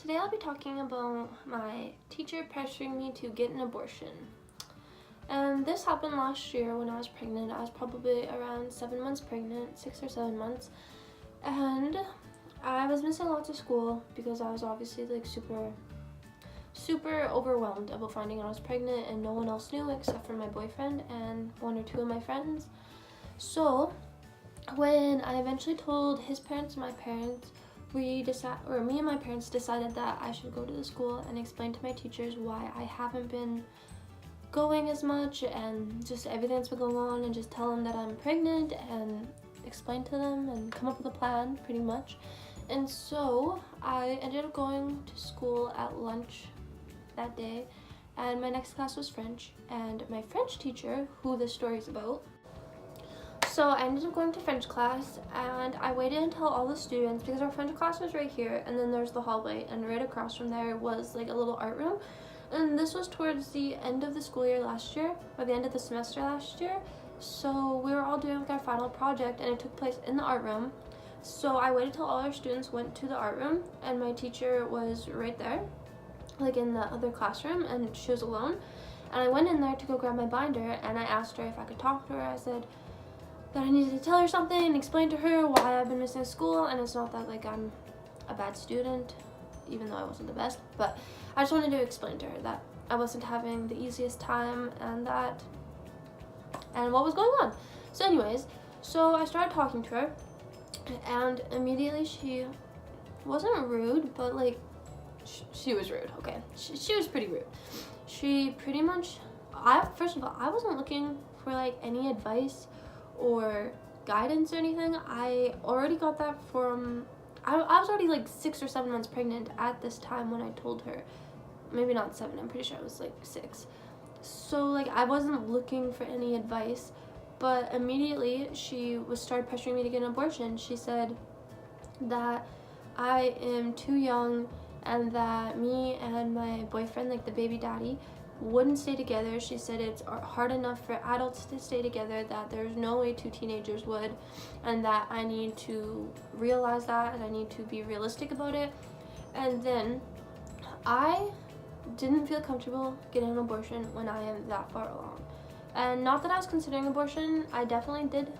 Today I'll be talking about my teacher pressuring me to get an abortion. And this happened last year when I was pregnant. I was probably around 7 months pregnant, 6 or 7 months. And I was missing lots of school because I was obviously like super overwhelmed about finding out I was pregnant, and no one else knew except for my boyfriend and one or two of my friends. So when I eventually told his parents and my parents, me and my parents decided that I should go to the school and explain to my teachers why I haven't been going as much and just everything that's been going on, and just tell them that I'm pregnant and explain to them and come up with a plan pretty much. And so I ended up going to school at lunch that day, and my next class was French, and my French teacher, who this story is about. So I ended up going to French class, and I waited until all the students, because our French class was right here, and then there's the hallway, and right across from there was like a little art room. And this was towards the end of the school year last year, or the end of the semester last year. So we were all doing like our final project, and it took place in the art room. So I waited till all our students went to the art room, and my teacher was right there, like in the other classroom, and she was alone. And I went in there to go grab my binder, and I asked her if I could talk to her. I said that I needed to tell her something and explain to her why I've been missing school, and it's not that like I'm a bad student, even though I wasn't the best, but I just wanted to explain to her that I wasn't having the easiest time and what was going on. So anyways, so I started talking to her, and immediately she wasn't rude, but like she was rude. Okay, she was pretty rude. She pretty much, first of all, I wasn't looking for like any advice or guidance or anything. I already got that from, I was already like 6 or 7 months pregnant at this time when I told her. Maybe not 7, I'm pretty sure I was like 6. So like I wasn't looking for any advice, but immediately she started pressuring me to get an abortion. She said that I am too young, and that me and my boyfriend, like the baby daddy, wouldn't stay together. She said it's hard enough for adults to stay together, that there's no way 2 teenagers would, and that I need to realize that, and I need to be realistic about it. And then I didn't feel comfortable getting an abortion when I am that far along. And not that I was considering abortion, I definitely did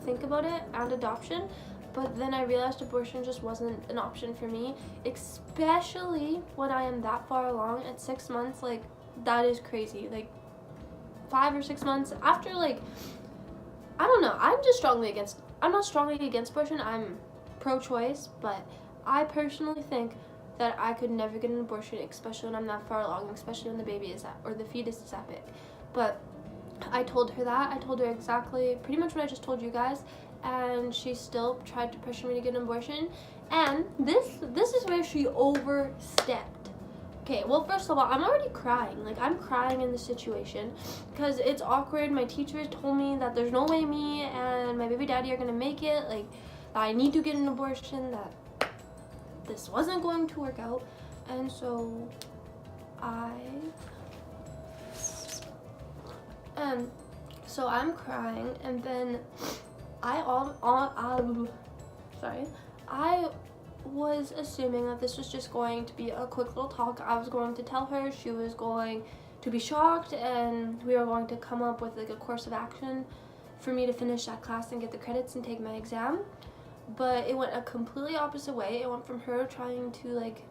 think about it and adoption, but then I realized abortion just wasn't an option for me, especially when I am that far along at 6 months. Like, that is crazy. Like 5 or 6 months after, like, I don't know, I'm not strongly against abortion. I'm pro-choice, but I personally think that I could never get an abortion, especially when I'm that far along, especially when the baby is the fetus is that big. But I told her that. I told her exactly pretty much what I just told you guys, and she still tried to pressure me to get an abortion. And this is where she overstepped. Okay, well, first of all, I'm already crying. Like, I'm crying in this situation because it's awkward. My teacher told me that there's no way me and my baby daddy are gonna make it, like, that I need to get an abortion, that this wasn't going to work out. And so I'm crying, and then I was assuming that this was just going to be a quick little talk. I was going to tell her, she was going to be shocked, and we were going to come up with like a course of action for me to finish that class and get the credits and take my exam. But it went a completely opposite way. It went from her trying to like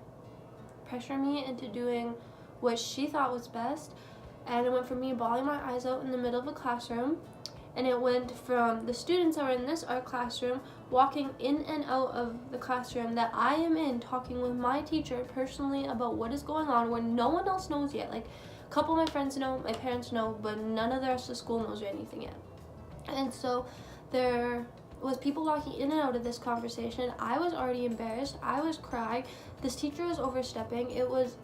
pressure me into doing what she thought was best, and it went from me bawling my eyes out in the middle of a classroom, and it went from the students that were in this art classroom walking in and out of the classroom that I am in, talking with my teacher personally about what is going on, when no one else knows yet. Like, a couple of my friends know, my parents know, but none of the rest of the school knows anything yet. And so there was people walking in and out of this conversation. I was already embarrassed. I was crying. This teacher was overstepping. It was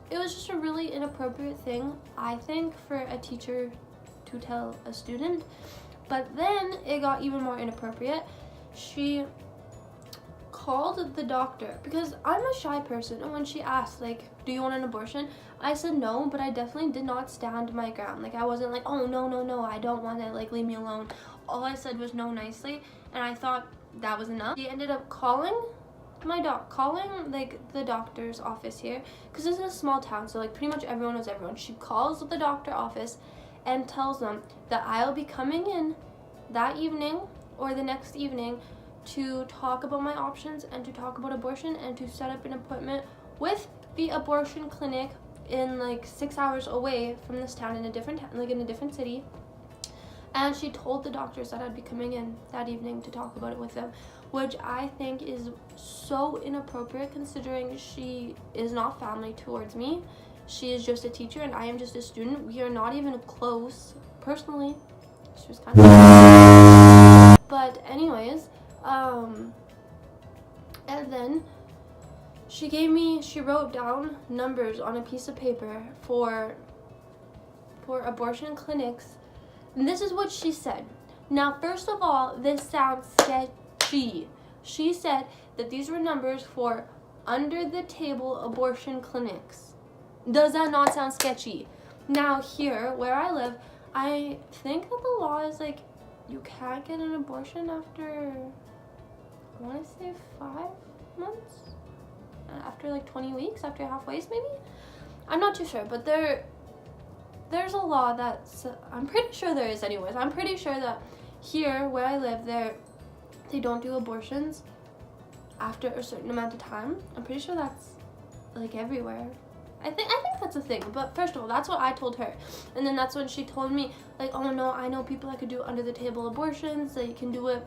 just a really inappropriate thing, I think, for a teacher to tell a student. But then it got even more inappropriate. She called the doctor, because I'm a shy person, and when she asked, like, do you want an abortion, I said no, but I definitely did not stand my ground. Like, I wasn't like, oh, no, I don't want it, like, leave me alone. All I said was no nicely, and I thought that was enough. She ended up calling calling like the doctor's office here, because this is a small town, so like pretty much everyone knows everyone. She calls the doctor office and tells them that I'll be coming in that evening or the next evening to talk about my options and to talk about abortion and to set up an appointment with the abortion clinic in like 6 hours away from this town, in a different city. And she told the doctors that I'd be coming in that evening to talk about it with them, which I think is so inappropriate considering she is not family towards me. She is just a teacher and I am just a student. We are not even close personally. She was kind of, but anyways, and then she wrote down numbers on a piece of paper for abortion clinics. And this is what she said. Now, first of all, this sounds sketchy. She said that these were numbers for under-the-table abortion clinics. Does that not sound sketchy? Now, here, where I live, I think that the law is like, you can't get an abortion after, I want to say 5 months? After like 20 weeks, after halfways maybe? I'm not too sure, but there's a law that's, I'm pretty sure there is anyways. I'm pretty sure that here where I live, they don't do abortions after a certain amount of time. I'm pretty sure that's like everywhere. I think that's a thing. But first of all, that's what I told her. And then that's when she told me, like, oh no, I know people that could do under the table abortions, that you can do it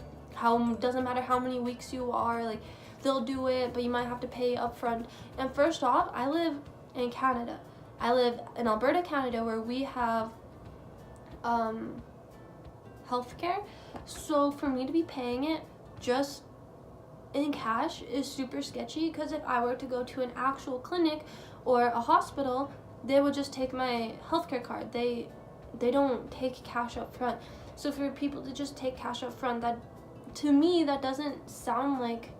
doesn't matter how many weeks you are, like they'll do it, but you might have to pay up front. And first off, I live in Canada. I live in Alberta, Canada, where we have healthcare. So for me to be paying it just in cash is super sketchy, because if I were to go to an actual clinic or a hospital, they would just take my healthcare card. They don't take cash up front. So for people to just take cash up front, that to me that doesn't sound like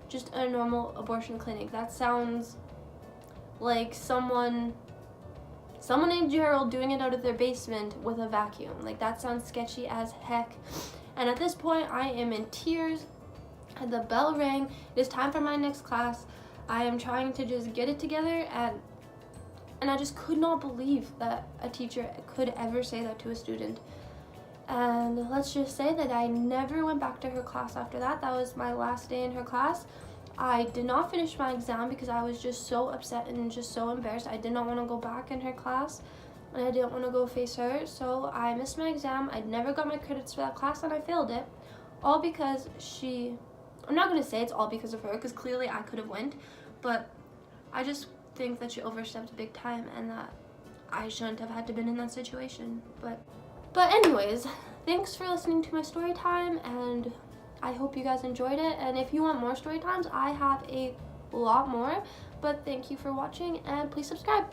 just a normal abortion clinic. That sounds like someone named Gerald doing it out of their basement with a vacuum. Like, that sounds sketchy as heck. And at this point, I am in tears. The bell rang. It is time for my next class. I am trying to just get it together, and I just could not believe that a teacher could ever say that to a student. And let's just say that I never went back to her class after that. That was my last day in her class. I did not finish my exam because I was just so upset and just so embarrassed. I did not want to go back in her class, and I didn't want to go face her. So I missed my exam. I never got my credits for that class, and I failed it. All because I'm not going to say it's all because of her, because clearly I could have went, but I just think that she overstepped big time and that I shouldn't have had to been in that situation. But anyways, thanks for listening to my story time, and I hope you guys enjoyed it. And if you want more story times, I have a lot more. But thank you for watching, and please subscribe.